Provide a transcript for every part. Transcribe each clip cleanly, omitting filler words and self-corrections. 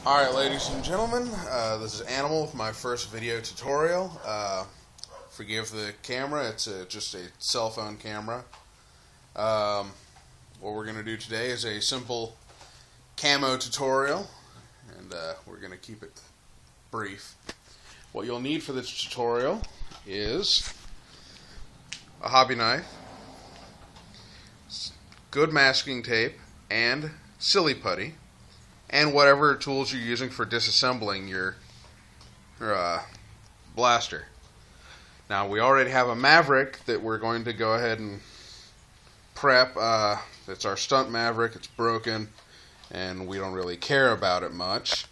Alright, ladies and gentlemen, this is Animal with my first video tutorial. Forgive the camera, it's just a cell phone camera. What we're going to do today is a simple camo tutorial, and we're going to keep it brief. What you'll need for this tutorial is a hobby knife, good masking tape, and silly putty, and whatever tools you're using for disassembling your blaster. Now, we already have a Maverick that we're going to go ahead and prep. It's our stunt Maverick. It's broken, and we don't really care about it much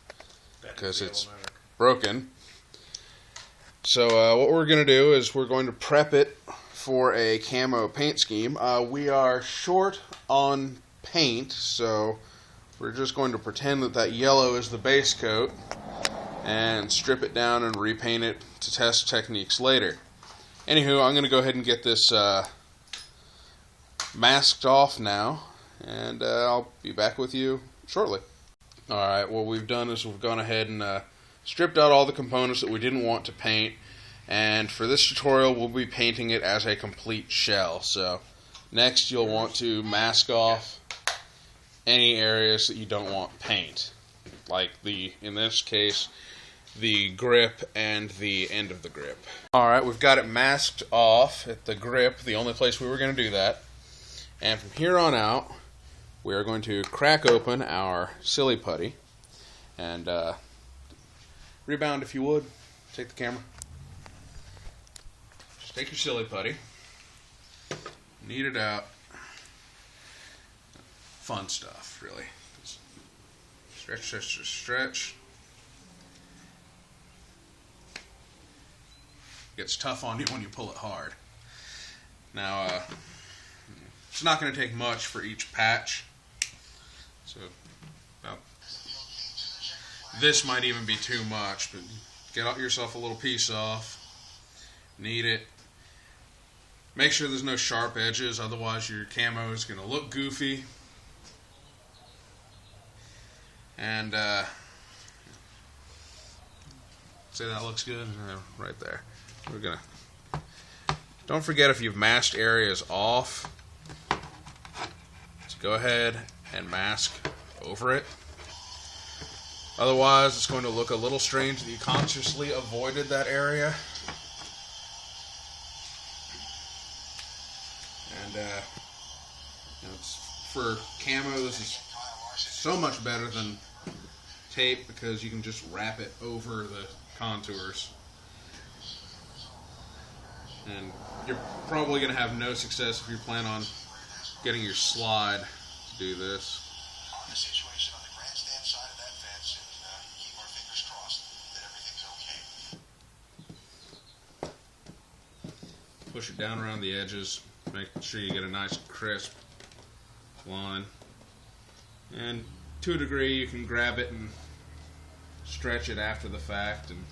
because it's broken. So what we're going to do is we're going to prep it for a camo paint scheme. We are short on paint, so we're just going to pretend that yellow is the base coat and strip it down and repaint it to test techniques later. Anywho, I'm going to go ahead and get this masked off now, and I'll be back with you shortly. Alright, what we've done is we've gone ahead and stripped out all the components that we didn't want to paint, and for this tutorial we'll be painting it as a complete shell. So next you'll want to mask off any areas that you don't want paint, like in this case, the grip and the end of the grip. Alright, we've got it masked off at the grip, the only place we were going to do that. And from here on out, we are going to crack open our silly putty. And rebound if you would. Take the camera. Just take your silly putty. Knead it out. Fun stuff, really. Just stretch, stretch, stretch. Gets tough on you when you pull it hard. Now, it's not going to take much for each patch. So, this might even be too much, but get yourself a little piece off. Knead it. Make sure there's no sharp edges, otherwise your camo is going to look goofy. And, say that looks good? Right there. We're gonna. Don't forget, if you've masked areas off, go ahead and mask over it. Otherwise, it's going to look a little strange that you consciously avoided that area. And for camo, this is so much better than tape because you can just wrap it over the contours. And you're probably going to have no success if you plan on getting your slide to do this. On the situation on the grandstand side of that fence, and keep our fingers crossed that everything's okay. Push it down around the edges. Make sure you get a nice crisp line. And to a degree, you can grab it and stretch it after the fact, and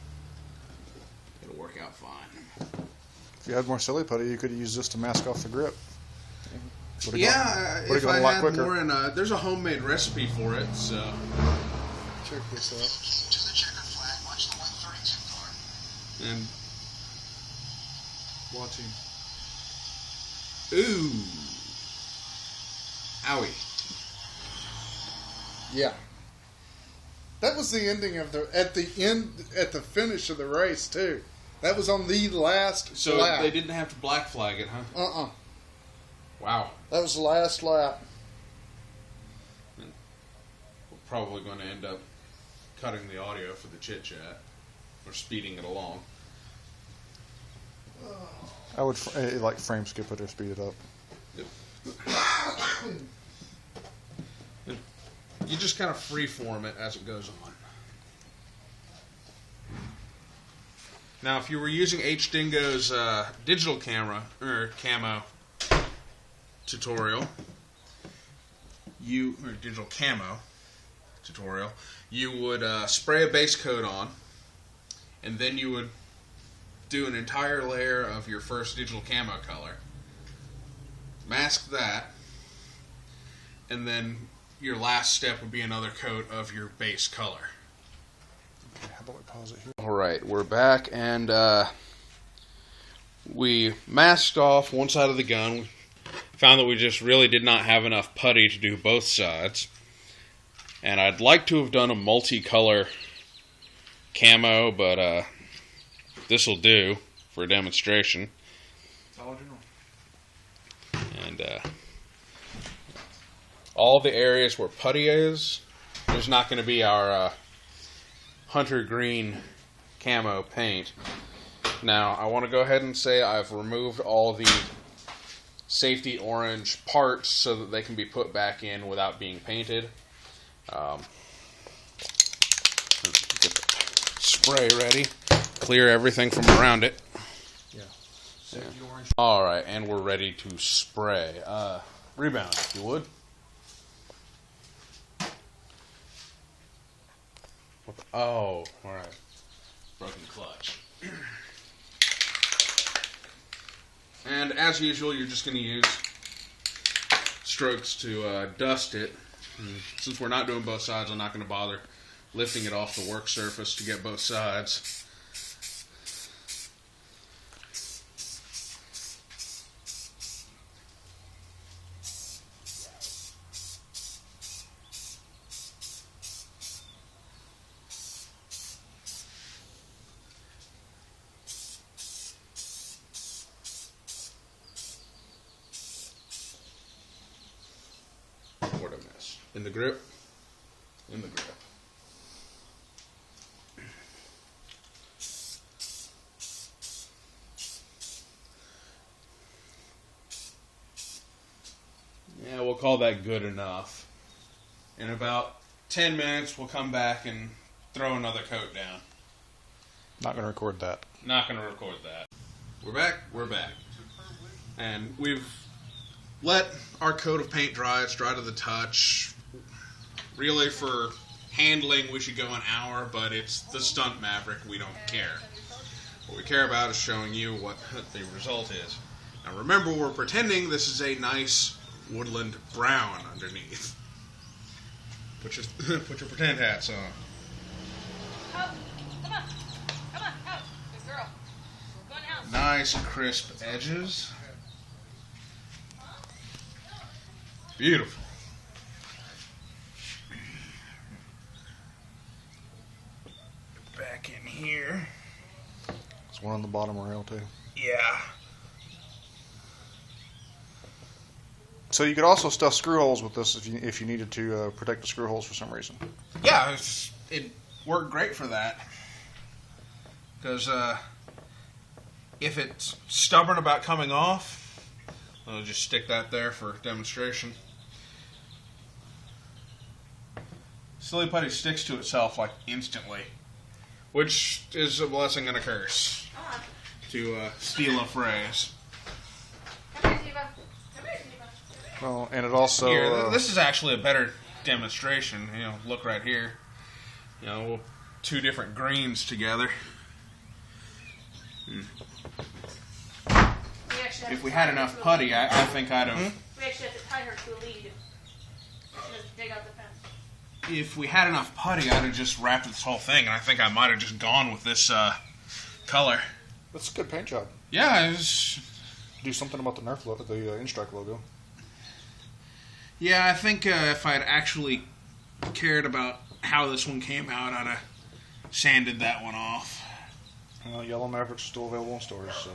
it'll work out fine. If you had more silly putty, you could use this to mask off the grip. Yeah, if I had more, and there's a homemade recipe for it, so. Check this out. To the checkered flag, watch the 132 card. And watching. Ooh. Owie. Yeah. That was the ending of at the finish of the race too. That was on the last lap. They didn't have to black flag it, huh? Wow. That was the last lap. And we're probably going to end up cutting the audio for the chit chat, or speeding it along. I would like frame skip it or speed it up. You just kind of freeform it as it goes on. Now, if you were using H-Dingo's digital camera or camo tutorial, digital camo tutorial, you would spray a base coat on, and then you would do an entire layer of your first digital camo color, mask that, and then your last step would be another coat of your base color. How about we pause it here? All right, we're back, and we masked off one side of the gun. We found that we just really did not have enough putty to do both sides. And I'd like to have done a multicolor camo, but this will do for a demonstration. And all the areas where putty is, there's not going to be our hunter green camo paint. Now, I want to go ahead and say I've removed all the safety orange parts so that they can be put back in without being painted. Get the spray ready. Clear everything from around it. Yeah. Safety orange. Alright, and we're ready to spray. Rebound, if you would. Oh, alright. Broken clutch. And as usual, you're just going to use strokes to dust it. And since we're not doing both sides, I'm not going to bother lifting it off the work surface to get both sides. What a mess. In the grip? In the grip. Yeah, we'll call that good enough. In about 10 minutes, we'll come back and throw another coat down. Not going to record that. Not going to record that. We're back? We're back. And we've let our coat of paint dry. It's dry to the touch. Really, for handling, we should go an hour, but it's the Stunt Maverick. We don't care. What we care about is showing you what the result is. Now remember, we're pretending this is a nice woodland brown underneath. Put your pretend hats on. Oh, come on, out. Good girl. We're going out. Nice crisp edges. Beautiful. Back in here. There's one on the bottom rail, too. Yeah. So you could also stuff screw holes with this if you needed to protect the screw holes for some reason. Yeah, it worked great for that. Because if it's stubborn about coming off, I'll just stick that there for demonstration. Silly putty sticks to itself like instantly, which is a blessing and a curse, to steal a phrase. Come here, Ziva. Come here, Ziva. Well, and it also... Here, this is actually a better demonstration. You know, look right here. You know, two different greens together. If we had enough putty, I think I'd have... We actually have to tie her to a lead. She doesn't dig out the fence. If we had enough putty, I'd have just wrapped this whole thing, and I think I might have just gone with this color. That's a good paint job. Yeah, it was... Do something about the Nerf logo, the Instrike logo. Yeah, I think if I'd actually cared about how this one came out, I'd have sanded that one off. Yellow Mavericks are still available in stores, so...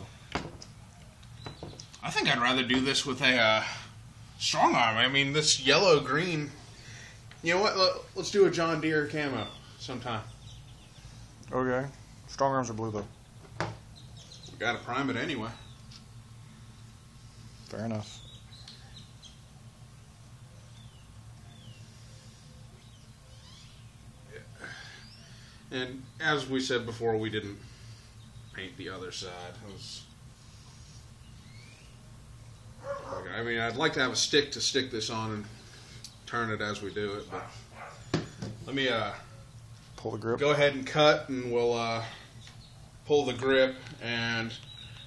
I think I'd rather do this with a strong arm. I mean, this yellow-green... You know what? Let's do a John Deere camo sometime. Okay. Strong arms are blue, though. We gotta prime it anyway. Fair enough. And as we said before, we didn't paint the other side. It was... I mean, I'd like to have a stick to stick this on and turn it as we do it, but let me Pull the grip. go ahead and cut, and we'll pull the grip and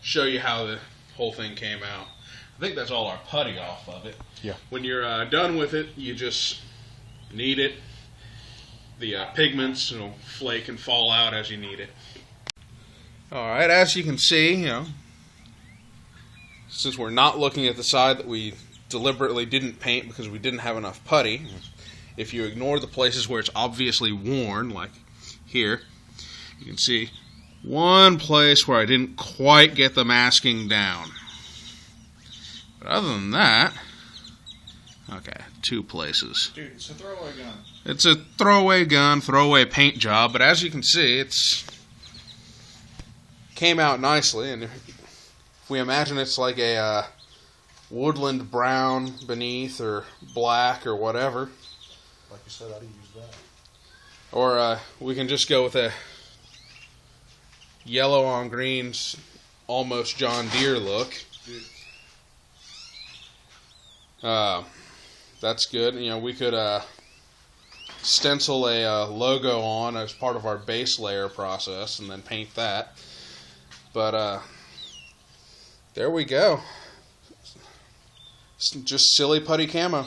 show you how the whole thing came out. I think that's all our putty off of it. Yeah. When you're done with it, you just knead it the pigments flake and fall out as you need it. All right, as you can see, since we're not looking at the side that we deliberately didn't paint because we didn't have enough putty, if you ignore the places where it's obviously worn, like here, you can see one place where I didn't quite get the masking down. But other than that, okay, 2 places. Dude, it's a throwaway gun. It's a throwaway gun, throwaway paint job, but as you can see, it's came out nicely, and if we imagine it's like a woodland brown beneath, or black, or whatever. Like you said, I'd use that. Or we can just go with a yellow on greens, almost John Deere look. That's good. We could stencil a logo on as part of our base layer process and then paint that. But there we go. Just silly putty camo.